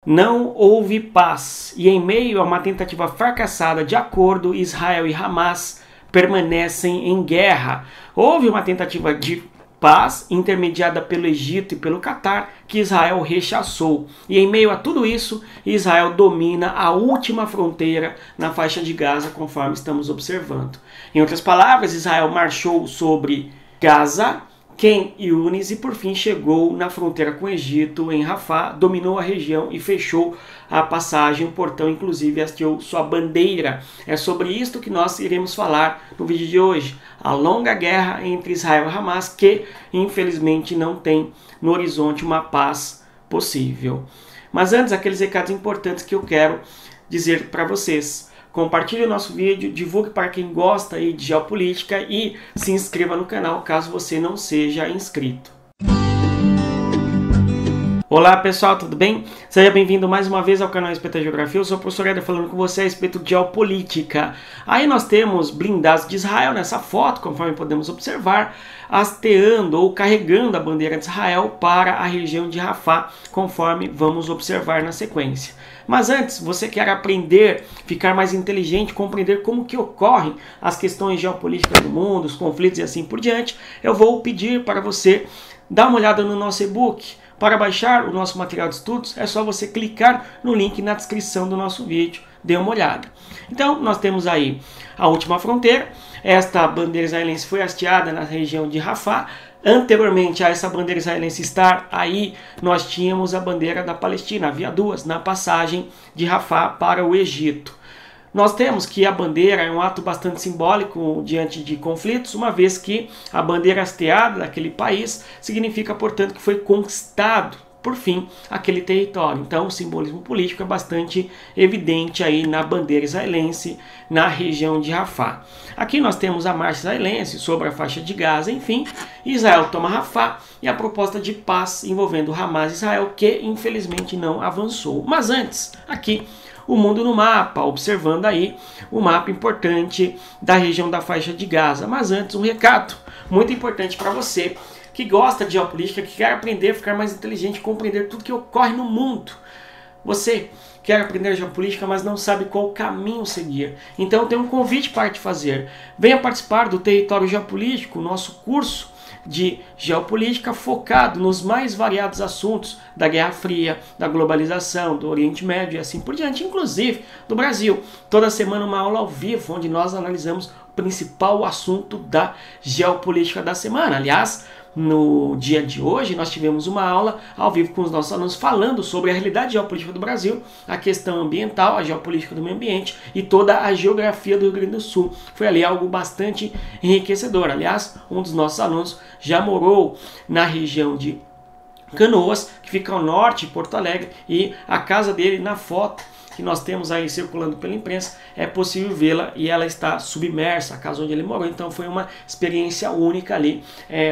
não houve paz e em meio a uma tentativa fracassada de acordo, Israel e Hamas permanecem em guerra. Houve uma tentativa de paz intermediada pelo Egito e pelo Catar que Israel rechaçou. E em meio a tudo isso, Israel domina a última fronteira na faixa de Gaza, conforme estamos observando. Em outras palavras, Israel marchou sobre Gaza, Khan Yunis e por fim chegou na fronteira com o Egito, em Rafah, dominou a região e fechou a passagem, o portão inclusive hasteou sua bandeira. É sobre isto que nós iremos falar no vídeo de hoje. A longa guerra entre Israel e Hamas que infelizmente não tem no horizonte uma paz possível. Mas antes, aqueles recados importantes que eu quero dizer para vocês. Compartilhe o nosso vídeo, divulgue para quem gosta aí de geopolítica e se inscreva no canal caso você não seja inscrito. Olá pessoal, tudo bem? Seja bem-vindo mais uma vez ao canal Respeito à Geografia. Eu sou o professor Éder falando com você a respeito de geopolítica. Aí nós temos blindados de Israel nessa foto, conforme podemos observar, hasteando ou carregando a bandeira de Israel para a região de Rafah, conforme vamos observar na sequência. Mas antes, você quer aprender, ficar mais inteligente, compreender como que ocorrem as questões geopolíticas do mundo, os conflitos e assim por diante, eu vou pedir para você dar uma olhada no nosso e-book. Para baixar o nosso material de estudos, é só você clicar no link na descrição do nosso vídeo. Dê uma olhada. Então, nós temos aí a última fronteira. Esta bandeira israelense foi hasteada na região de Rafah. Anteriormente a essa bandeira israelense estar aí, nós tínhamos a bandeira da Palestina. Havia duas na passagem de Rafah para o Egito. Nós temos que a bandeira é um ato bastante simbólico diante de conflitos, uma vez que a bandeira hasteada daquele país significa, portanto, que foi conquistado, por fim, aquele território. Então, o simbolismo político é bastante evidente aí na bandeira israelense, na região de Rafah. Aqui nós temos a marcha israelense sobre a faixa de Gaza, enfim, Israel toma Rafah e a proposta de paz envolvendo Hamas e Israel, que infelizmente não avançou. Mas antes, aqui, o mundo no mapa, observando aí o mapa importante da região da faixa de Gaza. Mas antes, um recado muito importante para você que gosta de geopolítica, que quer aprender, ficar mais inteligente, compreender tudo que ocorre no mundo. Você quer aprender geopolítica, mas não sabe qual caminho seguir. Então, eu tenho um convite para te fazer. Venha participar do Território Geopolítico, nosso curso de geopolítica focado nos mais variados assuntos da Guerra Fria, da globalização, do Oriente Médio e assim por diante, inclusive do Brasil. Toda semana uma aula ao vivo, onde nós analisamos o principal assunto da geopolítica da semana. Aliás, no dia de hoje nós tivemos uma aula ao vivo com os nossos alunos falando sobre a realidade geopolítica do Brasil, a questão ambiental, a geopolítica do meio ambiente e toda a geografia do Rio Grande do Sul. Foi ali algo bastante enriquecedor. Aliás, um dos nossos alunos já morou na região de Canoas, que fica ao norte de Porto Alegre, e a casa dele, na foto que nós temos aí circulando pela imprensa, é possível vê-la e ela está submersa, a casa onde ele morou. Então foi uma experiência única ali,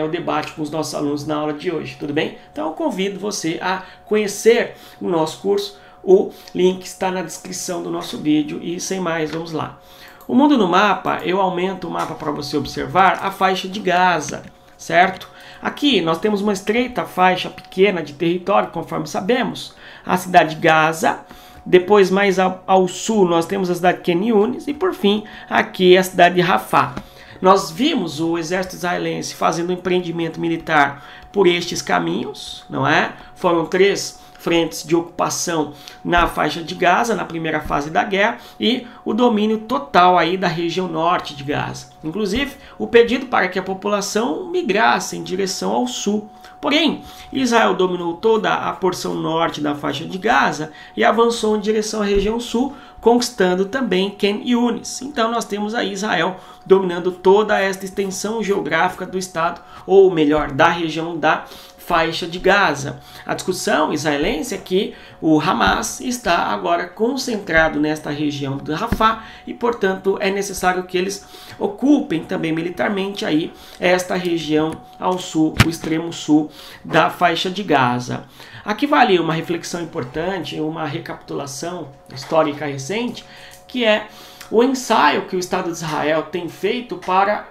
o debate com os nossos alunos na aula de hoje, tudo bem? Então eu convido você a conhecer o nosso curso, o link está na descrição do nosso vídeo e sem mais, vamos lá. O mundo no mapa, eu aumento o mapa para você observar a faixa de Gaza, certo? Aqui nós temos uma estreita faixa pequena de território, conforme sabemos, a cidade de Gaza. Depois, mais ao sul, nós temos a cidade de Khan Yunis e, por fim, aqui a cidade de Rafah. Nós vimos o exército israelense fazendo um empreendimento militar por estes caminhos, não é? Foram 3 frentes de ocupação na faixa de Gaza, na primeira fase da guerra, e o domínio total aí da região norte de Gaza. Inclusive, o pedido para que a população migrasse em direção ao sul. Porém, Israel dominou toda a porção norte da faixa de Gaza e avançou em direção à região sul, conquistando também Khan Yunis. Então nós temos aí Israel dominando toda esta extensão geográfica do estado, ou melhor, da região da faixa de Gaza. A discussão israelense é que o Hamas está agora concentrado nesta região de Rafah e, portanto, é necessário que eles ocupem também militarmente aí esta região ao sul, o extremo sul da faixa de Gaza. Aqui vale uma reflexão importante, uma recapitulação histórica recente, que é o ensaio que o Estado de Israel tem feito para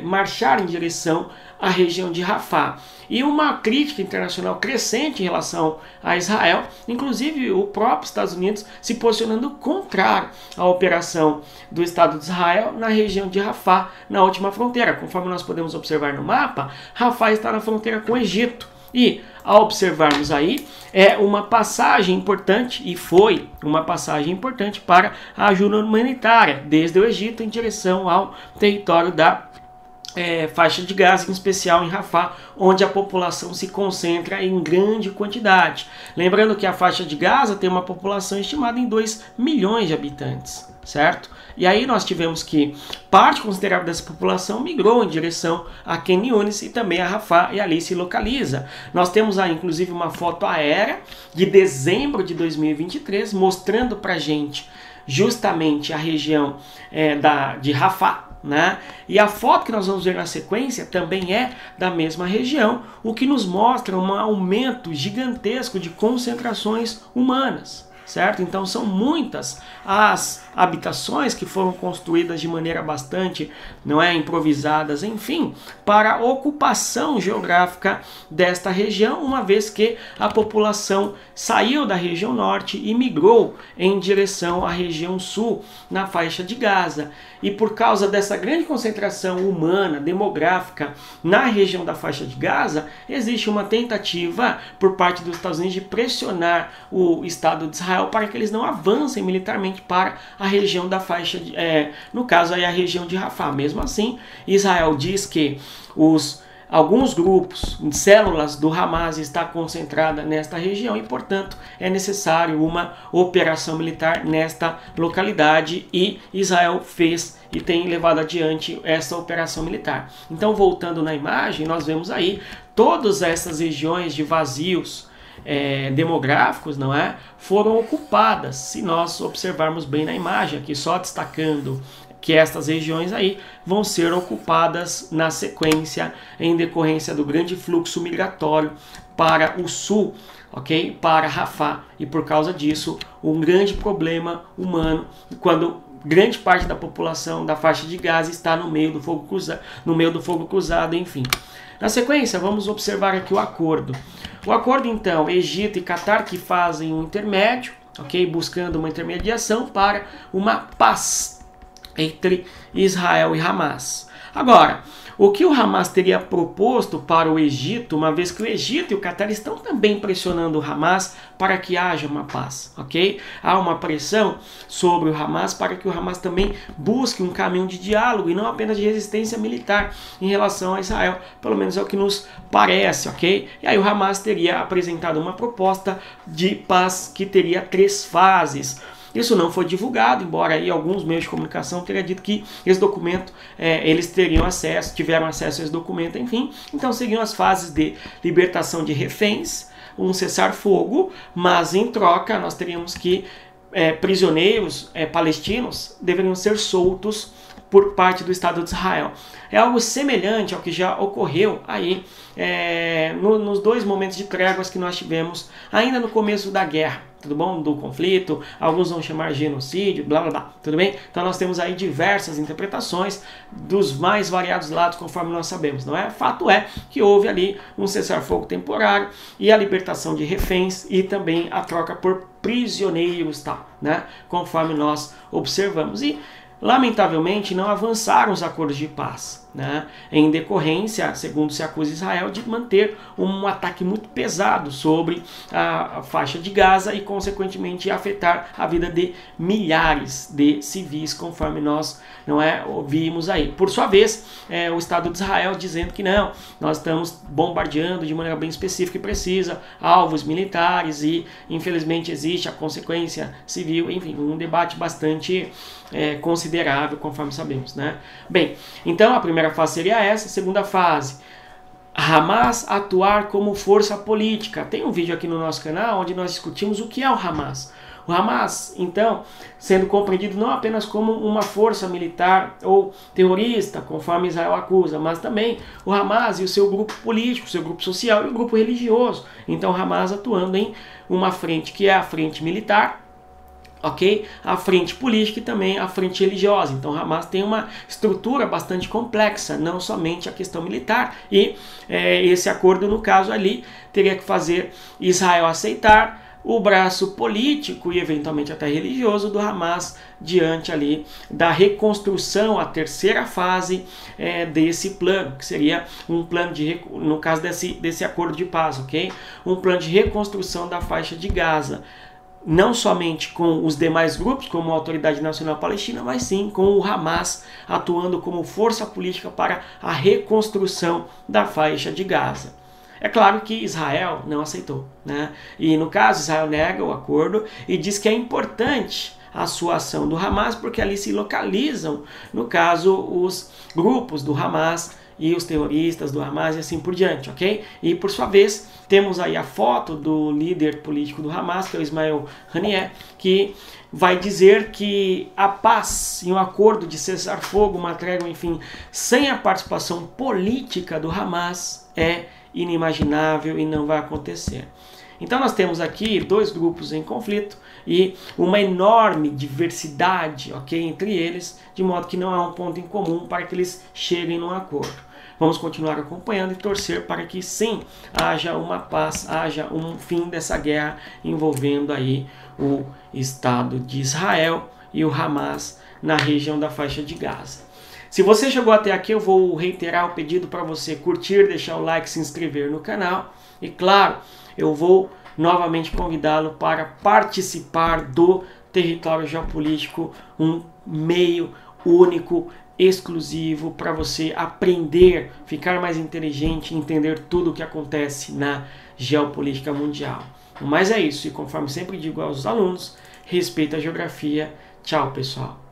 marchar em direção à região de Rafah. E uma crítica internacional crescente em relação a Israel, inclusive o próprio Estados Unidos se posicionando contrário à operação do Estado de Israel na região de Rafah, na última fronteira. Conforme nós podemos observar no mapa, Rafah está na fronteira com o Egito. E, ao observarmos aí, é uma passagem importante, e foi uma passagem importante para a ajuda humanitária, desde o Egito em direção ao território da faixa de Gaza, em especial em Rafah, onde a população se concentra em grande quantidade. Lembrando que a faixa de Gaza tem uma população estimada em 2 milhões de habitantes, certo? E aí nós tivemos que parte considerável dessa população migrou em direção a Khan Yunis e também a Rafah, e ali se localiza. Nós temos aí inclusive uma foto aérea de dezembro de 2023 mostrando pra gente justamente a região de Rafah, né? E a foto que nós vamos ver na sequência também é da mesma região, o que nos mostra um aumento gigantesco de concentrações humanas, certo? Então são muitas as habitações que foram construídas de maneira bastante, improvisadas, enfim, para a ocupação geográfica desta região, uma vez que a população saiu da região norte e migrou em direção à região sul, na faixa de Gaza. E por causa dessa grande concentração humana, demográfica, na região da faixa de Gaza, existe uma tentativa por parte dos Estados Unidos de pressionar o Estado de Israel para que eles não avancem militarmente para a região da faixa, no caso aí a região de Rafah. Mesmo assim, Israel diz que alguns grupos, células do Hamas está concentrada nesta região e, portanto, é necessário uma operação militar nesta localidade, e Israel fez e tem levado adiante essa operação militar. Então, voltando na imagem, nós vemos aí todas essas regiões de vazios demográficos, foram ocupadas. Se nós observarmos bem na imagem, aqui só destacando que estas regiões aí vão ser ocupadas na sequência em decorrência do grande fluxo migratório para o sul, ok? Para Rafah. E por causa disso, um grande problema humano quando grande parte da população da faixa de Gaza está no meio do fogo cruzado, enfim. Na sequência, vamos observar aqui o acordo. O acordo, então, Egito e Catar que fazem um intermédio, ok? Buscando uma intermediação para uma paz entre Israel e Hamas. Agora, o que o Hamas teria proposto para o Egito, uma vez que o Egito e o Catar estão também pressionando o Hamas para que haja uma paz, ok? Há uma pressão sobre o Hamas para que o Hamas também busque um caminho de diálogo e não apenas de resistência militar em relação a Israel, pelo menos é o que nos parece, ok? E aí o Hamas teria apresentado uma proposta de paz que teria 3 fases. Isso não foi divulgado, embora aí alguns meios de comunicação tenham dito que esse documento, eles tiveram acesso a esse documento, enfim. Então seguiam as fases de libertação de reféns, um cessar-fogo, mas em troca nós teríamos que prisioneiros palestinos deveriam ser soltos por parte do Estado de Israel. É algo semelhante ao que já ocorreu aí nos 2 momentos de tréguas que nós tivemos ainda no começo da guerra, tudo bom? Do conflito, alguns vão chamar genocídio, blá blá blá, tudo bem? Então nós temos aí diversas interpretações dos mais variados lados, conforme nós sabemos, não é? Fato é que houve ali um cessar-fogo temporário e a libertação de reféns e também a troca por prisioneiros, tal, né? Conforme nós observamos. E lamentavelmente não avançaram os acordos de paz, né? Em decorrência, segundo se acusa Israel, de manter um ataque muito pesado sobre a faixa de Gaza e consequentemente afetar a vida de milhares de civis, conforme nós ouvimos aí. Por sua vez, o Estado de Israel dizendo que não, nós estamos bombardeando de maneira bem específica e precisa alvos militares e infelizmente existe a consequência civil, enfim, um debate bastante considerável, conforme sabemos, né? Bem, então a primeira fase seria essa. A segunda fase, Hamas atuar como força política. Tem um vídeo aqui no nosso canal onde nós discutimos o que é o Hamas. O Hamas, então, sendo compreendido não apenas como uma força militar ou terrorista, conforme Israel acusa, mas também o Hamas e o seu grupo político, o seu grupo social e o grupo religioso. Então, o Hamas atuando em uma frente que é a frente militar, ok? A frente política e também a frente religiosa. Então Hamas tem uma estrutura bastante complexa, não somente a questão militar, e esse acordo, no caso ali, teria que fazer Israel aceitar o braço político e eventualmente até religioso do Hamas diante ali da reconstrução, a terceira fase desse plano, que seria um plano no caso desse acordo de paz, ok? Um plano de reconstrução da faixa de Gaza, não somente com os demais grupos, como a Autoridade Nacional Palestina, mas sim com o Hamas atuando como força política para a reconstrução da faixa de Gaza. É claro que Israel não aceitou, né? E no caso, Israel nega o acordo e diz que é importante a sua ação do Hamas, porque ali se localizam, no caso, os grupos do Hamas e os terroristas do Hamas e assim por diante, ok? E por sua vez, temos aí a foto do líder político do Hamas, que é o Ismael Haniyeh, que vai dizer que a paz e um acordo de cessar-fogo, uma trégua, enfim, sem a participação política do Hamas é inimaginável e não vai acontecer. Então nós temos aqui dois grupos em conflito e uma enorme diversidade, ok, entre eles, de modo que não há um ponto em comum para que eles cheguem num acordo. Vamos continuar acompanhando e torcer para que sim haja uma paz, haja um fim dessa guerra envolvendo aí o Estado de Israel e o Hamas na região da faixa de Gaza. Se você chegou até aqui, eu vou reiterar o pedido para você curtir, deixar o like, se inscrever no canal. E claro, eu vou novamente convidá-lo para participar do Território Geopolítico, um meio único, exclusivo para você aprender, ficar mais inteligente, entender tudo o que acontece na geopolítica mundial. Mas é isso, e conforme sempre digo aos alunos, respeita a geografia. Tchau, pessoal.